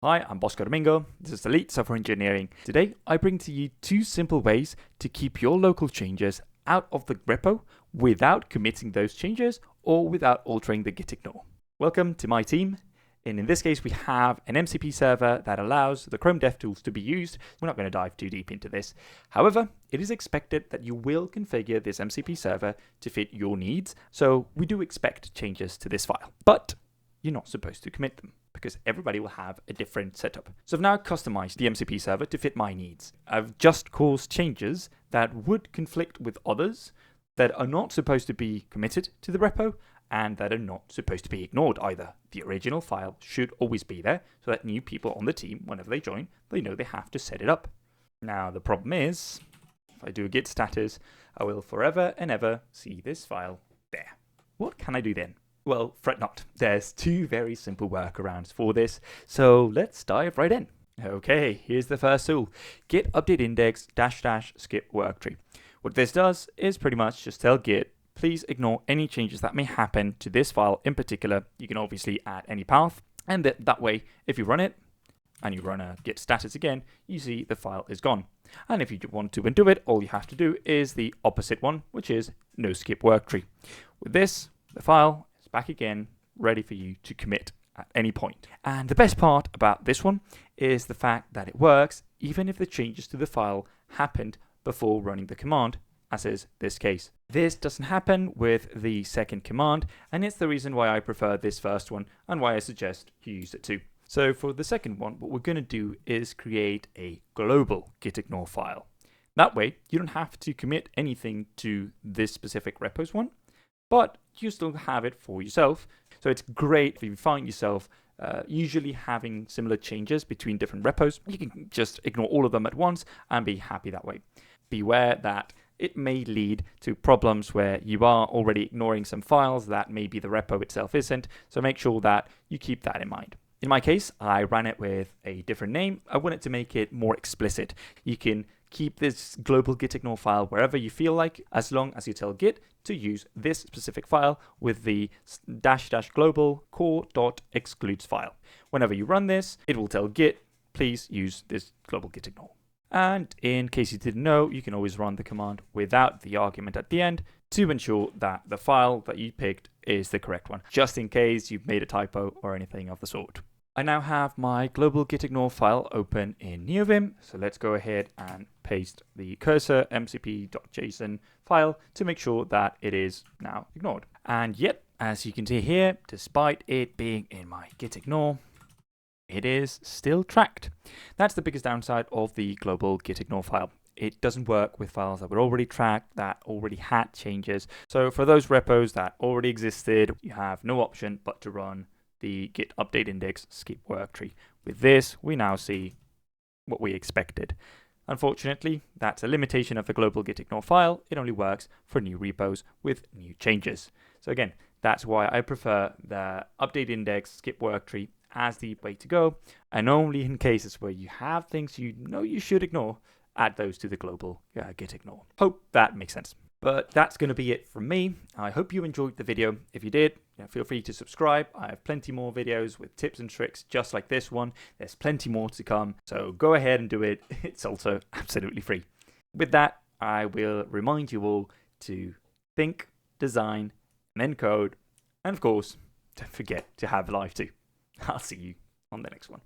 Hi, I'm Bosco Domingo. This is Elite Software Engineering. Today, I bring to you two simple ways to keep your local changes out of the repo without committing those changes or without altering the gitignore. Welcome to my team. And in this case, we have an MCP server that allows the Chrome DevTools to be used. We're not going to dive too deep into this. However, it is expected that you will configure this MCP server to fit your needs. So we do expect changes to this file, but you're not supposed to commit them, because everybody will have a different setup. So I've now customized the MCP server to fit my needs. I've just caused changes that would conflict with others that are not supposed to be committed to the repo and that are not supposed to be ignored either. The original file should always be there so that new people on the team, whenever they join, they know they have to set it up. Now the problem is, if I do a git status, I will forever and ever see this file there. What can I do then? Well, fret not. There's two very simple workarounds for this, so let's dive right in. Okay, here's the first tool. Git update index -- skip worktree. What this does is pretty much just tell Git, please ignore any changes that may happen to this file in particular. You can obviously add any path, and that way, if you run it, and you run a git status again, you see the file is gone. And if you want to undo it, all you have to do is the opposite one, which is no-skip-worktree. With this, the file back again, ready for you to commit at any point. And the best part about this one is the fact that it works even if the changes to the file happened before running the command, as is this case. This doesn't happen with the second command, and it's the reason why I prefer this first one and why I suggest you use it too. So for the second one, what we're going to do is create a global gitignore file. That way, you don't have to commit anything to this specific repos one, but you still have it for yourself. So it's great if you find yourself usually having similar changes between different repos. You can just ignore all of them at once and be happy that way. Beware that it may lead to problems where you are already ignoring some files that maybe the repo itself isn't. So make sure that you keep that in mind. In my case, I ran it with a different name. I wanted to make it more explicit. You can keep this global gitignore file wherever you feel like, as long as you tell Git to use this specific file with the -- global core.excludesfile. Whenever you run this, it will tell Git, please use this global gitignore. And in case you didn't know, you can always run the command without the argument at the end to ensure that the file that you picked is the correct one, just in case you've made a typo or anything of the sort. I now have my global gitignore file open in NeoVim, so let's go ahead and paste the cursor mcp.json file to make sure that it is now ignored. And yet, as you can see here, despite it being in my gitignore, it is still tracked. That's the biggest downside of the global gitignore file. It doesn't work with files that were already tracked, that already had changes. So for those repos that already existed, you have no option but to run the git update index skip worktree. With this, we now see what we expected. Unfortunately, that's a limitation of the global gitignore file. It only works for new repos with new changes. So again, that's why I prefer the update index skip worktree as the way to go, and only in cases where you have things you know you should ignore, add those to the global gitignore. Hope that makes sense. But that's going to be it from me. I hope you enjoyed the video. If you did, feel free to subscribe. I have plenty more videos with tips and tricks just like this one. There's plenty more to come, so go ahead and do it. It's also absolutely free. With that, I will remind you all to think, design, and then code. And of course, don't forget to have life too. I'll see you on the next one.